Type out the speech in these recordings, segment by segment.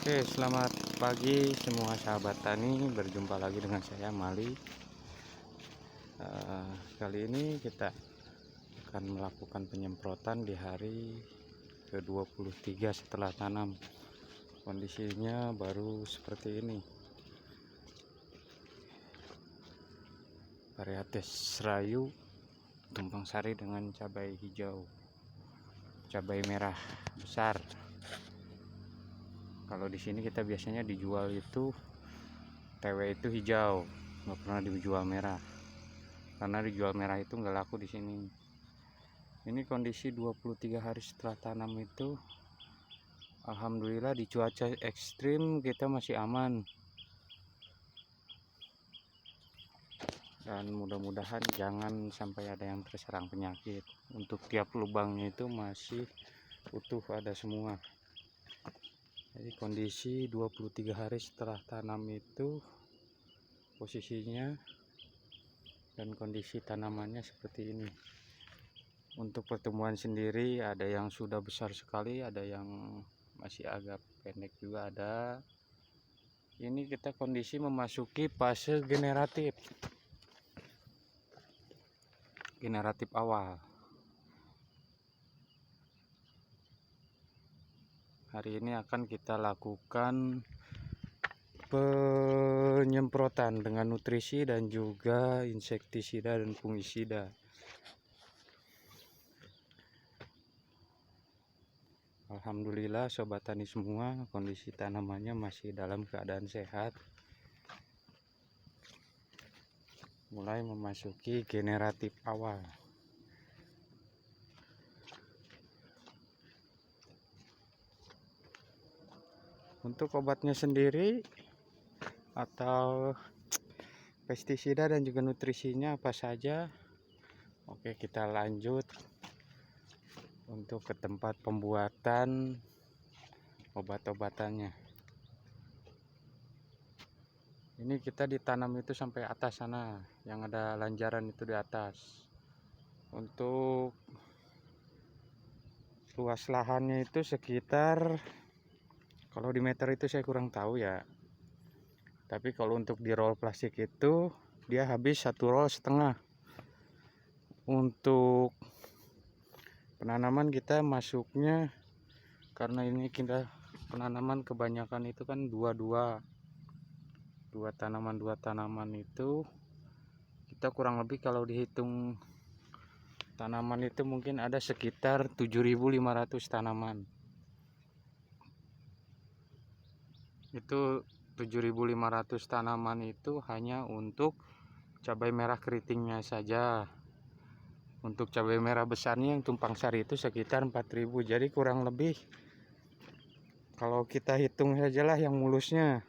Oke, selamat pagi semua sahabat tani. Berjumpa lagi dengan saya Mali. Kali ini kita akan melakukan penyemprotan di hari ke-23 setelah tanam. Kondisinya baru seperti ini. Varietes serayu tumpang sari dengan cabai hijau, cabai merah besar. Kalau di sini kita biasanya dijual itu TW itu hijau, nggak pernah dijual merah. Karena dijual merah itu nggak laku di sini. Ini kondisi 23 hari setelah tanam itu, alhamdulillah di cuaca ekstrim kita masih aman. Dan mudah-mudahan jangan sampai ada yang terserang penyakit. Untuk tiap lubangnya itu masih utuh, ada semua. Jadi kondisi 23 hari setelah tanam itu posisinya dan kondisi tanamannya seperti ini. Untuk pertumbuhan sendiri ada yang sudah besar sekali, ada yang masih agak pendek juga ada. Ini kita kondisi memasuki fase generatif awal. Hari ini akan kita lakukan penyemprotan dengan nutrisi dan juga insektisida dan fungisida. Alhamdulillah sobat tani semua, kondisi tanamannya masih dalam keadaan sehat. Mulai memasuki generatif awal. Untuk obatnya sendiri atau pestisida dan juga nutrisinya apa saja? Oke, kita lanjut untuk ke tempat pembuatan obat-obatannya. Ini kita ditanam itu sampai atas sana, yang ada lanjaran itu di atas. Untuk luas lahannya itu sekitar, kalau di meter itu saya kurang tahu ya. Tapi kalau untuk di roll plastik itu dia habis 1,5 roll. Untuk penanaman kita masuknya, karena ini kita penanaman kebanyakan itu kan dua tanaman itu kita kurang lebih kalau dihitung tanaman itu mungkin ada sekitar 7.500 tanaman. Itu 7.500 tanaman itu hanya untuk cabai merah keritingnya saja. Untuk cabai merah besarnya yang tumpang sari itu sekitar 4.000. Jadi kurang lebih kalau kita hitung sajalah yang mulusnya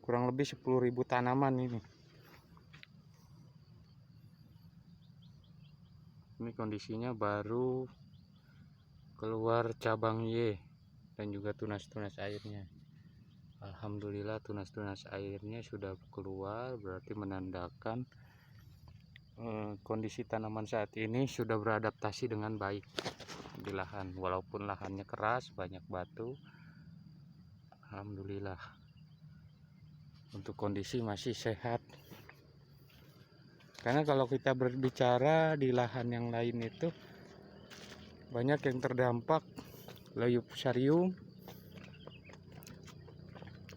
kurang lebih 10.000 tanaman ini. Ini kondisinya baru keluar cabang Y dan juga tunas-tunas airnya. Alhamdulillah tunas-tunas airnya sudah keluar, berarti menandakan kondisi tanaman saat ini sudah beradaptasi dengan baik di lahan. Walaupun lahannya keras, banyak batu, alhamdulillah untuk kondisi masih sehat. Karena kalau kita berbicara di lahan yang lain itu banyak yang terdampak layu fusarium,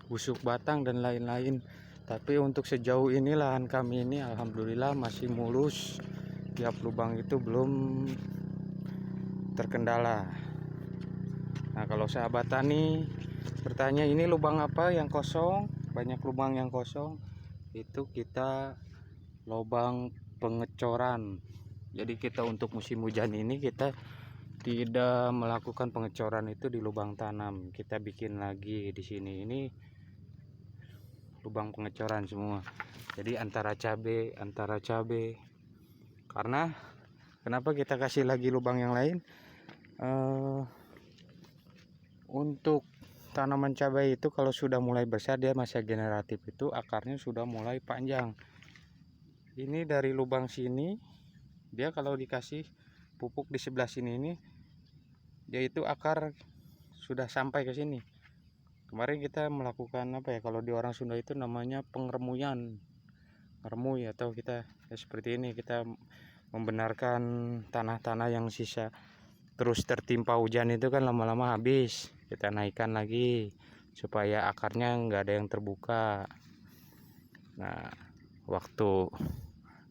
busuk batang dan lain-lain. Tapi untuk sejauh ini lahan kami ini alhamdulillah masih mulus. Tiap lubang itu belum terkendala. Nah, kalau sahabat tani bertanya ini lubang apa yang kosong, banyak lubang yang kosong, itu kita lubang pengecoran. Jadi kita untuk musim hujan ini kita tidak melakukan pengecoran itu di lubang tanam. Kita bikin lagi di sini. Ini lubang pengecoran semua. Jadi antara cabai. Karena kenapa kita kasih lagi lubang yang lain? Untuk tanaman cabai itu kalau sudah mulai besar, dia masa generatif itu akarnya sudah mulai panjang. Ini dari lubang sini, dia kalau dikasih pupuk di sebelah sini ini, dia itu akar sudah sampai ke sini. Kemarin kita melakukan apa ya, kalau di orang Sunda itu namanya pengeremuyan, ngeremui, atau kita ya seperti ini, kita membenarkan tanah-tanah yang sisa terus tertimpa hujan itu kan lama-lama habis, kita naikkan lagi supaya akarnya nggak ada yang terbuka. Nah, waktu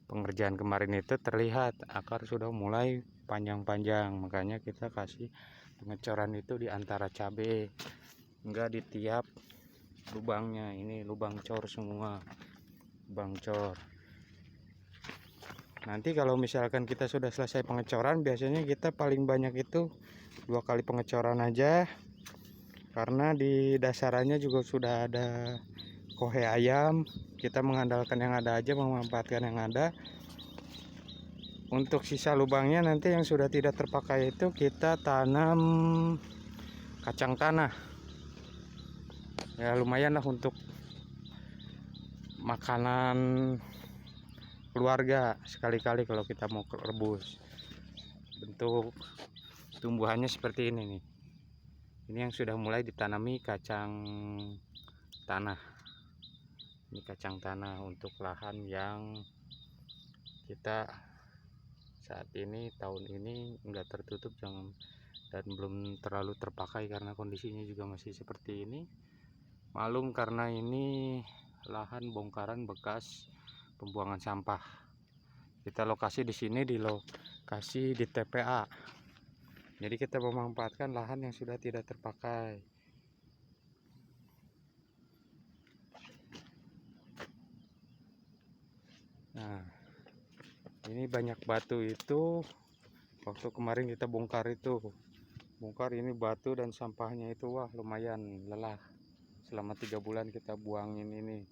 pengerjaan kemarin itu terlihat akar sudah mulai panjang-panjang, makanya kita kasih pengecoran itu di antara cabai, enggak di tiap lubangnya. Ini lubang cor semua, lubang cor. Nanti kalau misalkan kita sudah selesai pengecoran, biasanya kita paling banyak itu 2 kali pengecoran aja, karena di dasarannya juga sudah ada kohe ayam. Kita mengandalkan yang ada aja, memanfaatkan yang ada. Untuk sisa lubangnya nanti yang sudah tidak terpakai itu kita tanam kacang tanah. Ya lumayan lah untuk makanan keluarga sekali-kali kalau kita mau rebus. Bentuk tumbuhannya seperti ini nih. Ini yang sudah mulai ditanami kacang tanah. Ini kacang tanah untuk lahan yang kita saat ini tahun ini enggak tertutup dan belum terlalu terpakai karena kondisinya juga masih seperti ini. Malum karena ini lahan bongkaran bekas pembuangan sampah. Kita lokasi di sini di lokasi di TPA. Jadi kita memanfaatkan lahan yang sudah tidak terpakai. Nah, ini banyak batu itu waktu kemarin kita bongkar itu. Bongkar ini batu dan sampahnya itu, wah lumayan lelah. Selama 3 bulan kita buangin ini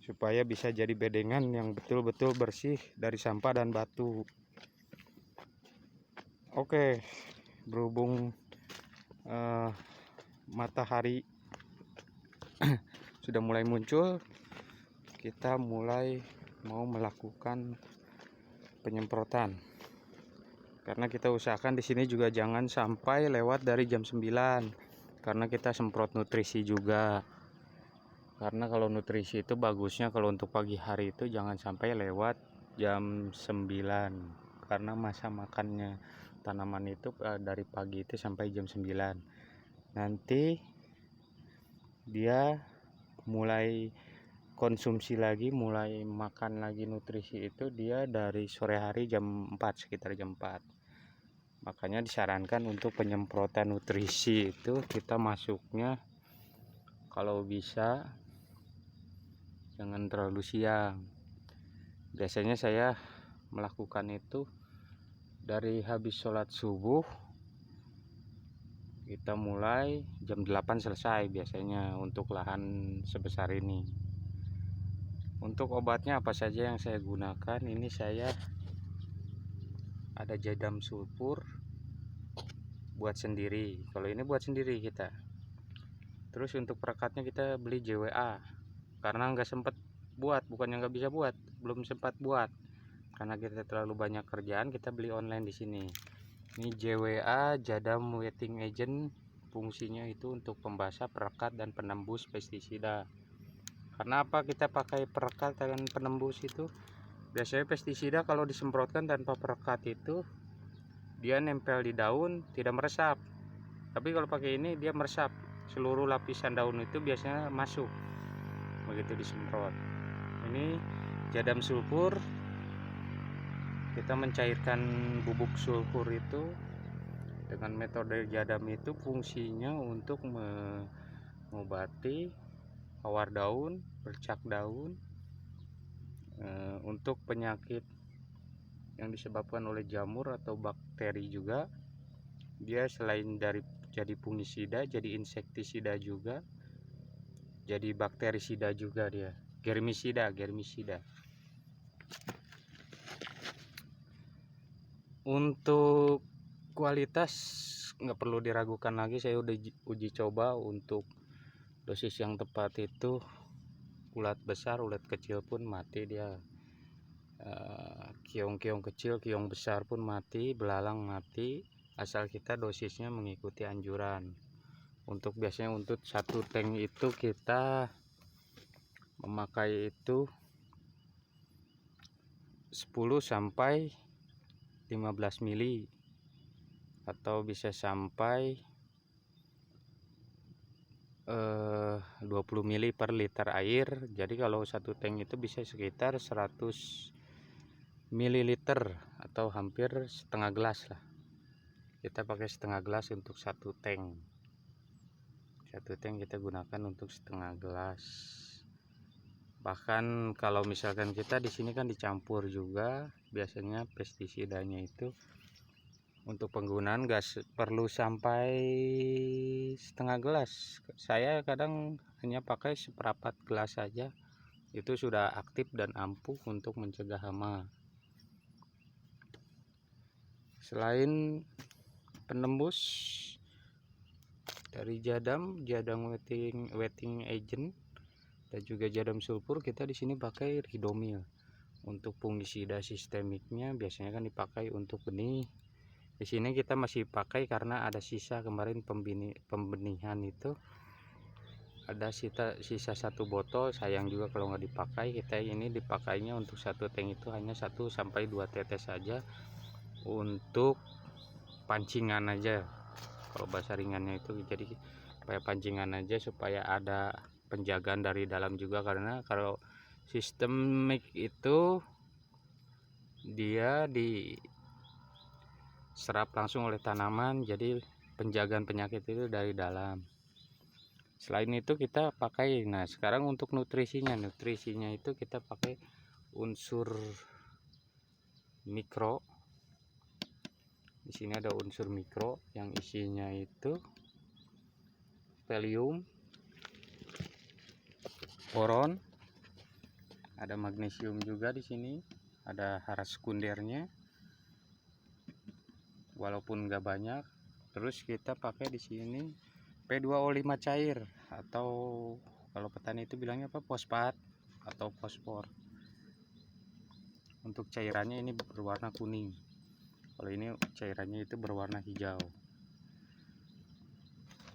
supaya bisa jadi bedengan yang betul-betul bersih dari sampah dan batu. Oke, berhubung matahari sudah mulai muncul, kita mulai mau melakukan penyemprotan. Karena kita usahakan di sini juga jangan sampai lewat dari jam 9, karena kita semprot nutrisi juga. Karena kalau nutrisi itu bagusnya kalau untuk pagi hari itu jangan sampai lewat jam 9, karena masa makannya tanaman itu dari pagi itu sampai jam 9. Nanti dia mulai konsumsi lagi, mulai makan lagi nutrisi itu dia dari sore hari jam 4, sekitar jam 4. Makanya disarankan untuk penyemprotan nutrisi itu kita masuknya kalau bisa jangan terlalu siang. Biasanya saya melakukan itu dari habis sholat subuh, kita mulai jam 8 selesai biasanya untuk lahan sebesar ini. Untuk obatnya apa saja yang saya gunakan, ini saya ada jadam sulfur buat sendiri. Kalau ini buat sendiri kita. Terus untuk perekatnya kita beli JWA, karena nggak sempat buat, bukannya nggak bisa buat, belum sempat buat karena kita terlalu banyak kerjaan. Kita beli online di sini. Ini JWA, Jadam Wetting Agent, fungsinya itu untuk pembasah, perekat, dan penembus pestisida. Karena apa kita pakai perekat dan penembus itu? Biasanya pestisida kalau disemprotkan tanpa perekat itu dia nempel di daun, tidak meresap. Tapi kalau pakai ini dia meresap, seluruh lapisan daun itu biasanya masuk begitu disemprot. Ini jadam sulfur, kita mencairkan bubuk sulfur itu dengan metode jadam itu fungsinya untuk mengobati hawar daun, bercak daun, untuk penyakit yang disebabkan oleh jamur atau bakteri juga. Dia selain dari jadi fungisida, jadi insektisida juga, jadi bakterisida juga, dia germisida. Untuk kualitas nggak perlu diragukan lagi, saya udah uji coba untuk dosis yang tepat itu. Ulat besar, ulat kecil pun mati dia. Kiong-kiong kecil, kiong besar pun mati, belalang mati, asal kita dosisnya mengikuti anjuran. Untuk biasanya untuk satu tank itu kita memakai itu 10 sampai 15 mili atau bisa sampai 20 mili per liter air. Jadi kalau satu tank itu bisa sekitar 100 mililiter atau hampir setengah gelas lah. Kita pakai setengah gelas untuk satu tank. Satu tank kita gunakan untuk setengah gelas. Bahkan kalau misalkan kita di sini kan dicampur juga, biasanya pestisidanya itu untuk penggunaan gas perlu sampai setengah gelas. Saya kadang hanya pakai seperempat gelas saja, itu sudah aktif dan ampuh untuk mencegah hama. Selain penembus dari jadang wetting agent dan juga jadam sulfur, kita di sini pakai ridomil. Untuk fungisida sistemiknya biasanya kan dipakai untuk benih. Di sini kita masih pakai karena ada sisa kemarin pembenihan itu, ada sisa satu botol, sayang juga kalau nggak dipakai. Kita ini dipakainya untuk satu tank itu hanya 1 sampai 2 tetes saja untuk pancingan aja, kalau bahasa ringannya itu. Jadi supaya pancingan aja, supaya ada penjagaan dari dalam juga, karena kalau sistemik itu dia diserap langsung oleh tanaman, jadi penjagaan penyakit itu dari dalam. Selain itu kita pakai, nah sekarang untuk nutrisinya itu kita pakai unsur mikro. Di sini ada unsur mikro yang isinya itu kalium, boron, ada magnesium juga di sini, ada hara sekundernya walaupun nggak banyak. Terus kita pakai di sini P2O5 cair, atau kalau petani itu bilangnya apa, fosfat atau fosfor. Untuk cairannya ini berwarna kuning, kalau ini cairannya itu berwarna hijau.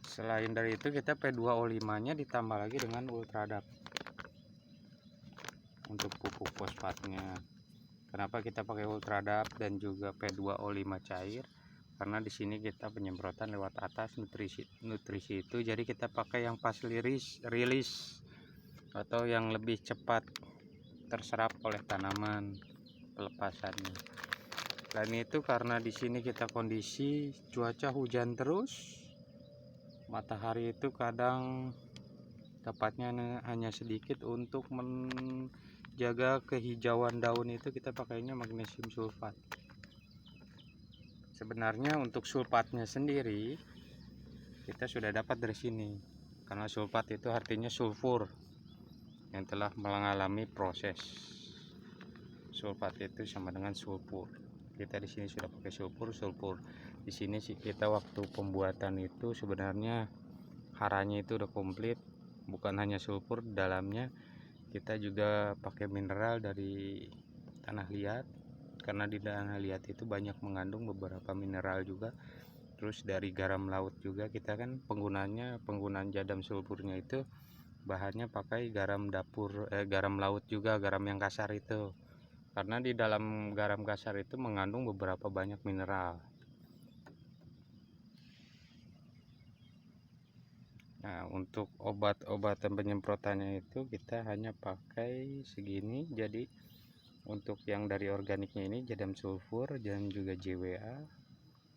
Selain dari itu kita P2O5 nya ditambah lagi dengan Ultradap untuk pupuk fosfatnya. Kenapa kita pakai Ultradap dan juga P2O5 cair? Karena di sini kita penyemprotan lewat atas nutrisi itu, jadi kita pakai yang fast release atau yang lebih cepat terserap oleh tanaman pelepasannya. Dan itu karena di sini kita kondisi cuaca hujan terus, matahari itu kadang dapatnya hanya sedikit. Untuk menjaga kehijauan daun itu kita pakainya magnesium sulfat. Sebenarnya untuk sulfatnya sendiri kita sudah dapat dari sini, karena sulfat itu artinya sulfur yang telah mengalami proses. Sulfat itu sama dengan sulfur. Kita di sini sudah pakai sulfur. Di sini sih kita waktu pembuatan itu sebenarnya haranya itu udah komplit, bukan hanya sulfur, dalamnya kita juga pakai mineral dari tanah liat, karena di tanah liat itu banyak mengandung beberapa mineral juga. Terus dari garam laut juga, kita kan penggunaan jadam sulfurnya itu bahannya pakai garam dapur, garam laut juga, garam yang kasar itu, karena di dalam garam kasar itu mengandung beberapa banyak mineral. Nah, untuk obat-obatan penyemprotannya itu kita hanya pakai segini. Jadi untuk yang dari organiknya ini jadam sulfur dan juga JWA,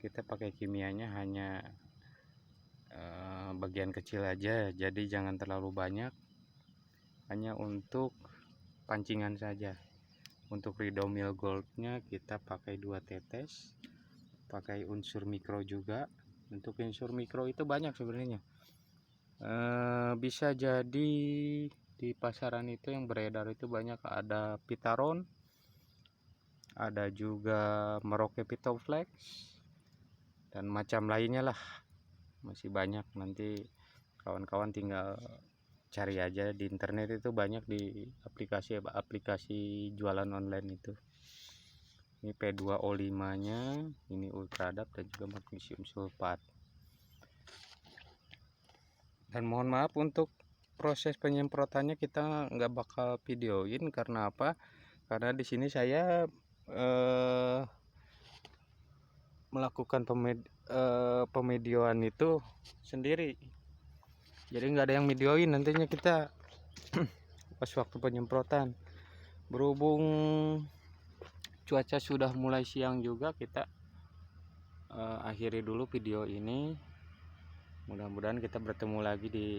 kita pakai kimianya hanya bagian kecil aja, jadi jangan terlalu banyak, hanya untuk pancingan saja. Untuk Ridomil Goldnya kita pakai 2 tetes, pakai unsur mikro juga. Untuk unsur mikro itu banyak sebenarnya, bisa jadi di pasaran itu yang beredar itu banyak, ada Pitaron, ada juga Merauke Pitoflex, dan macam lainnya lah, masih banyak. Nanti kawan-kawan tinggal cari aja di internet, itu banyak di aplikasi jualan online itu. Ini P2O5 nya, ini Ultradap dan juga magnesium sulfat. Dan mohon maaf untuk proses penyemprotannya kita nggak bakal videoin. Karena apa? Karena di sini saya melakukan pemedioan itu sendiri, jadi nggak ada yang videoin nantinya kita pas waktu penyemprotan. Berhubung cuaca sudah mulai siang juga, kita akhiri dulu video ini. Mudah-mudahan kita bertemu lagi di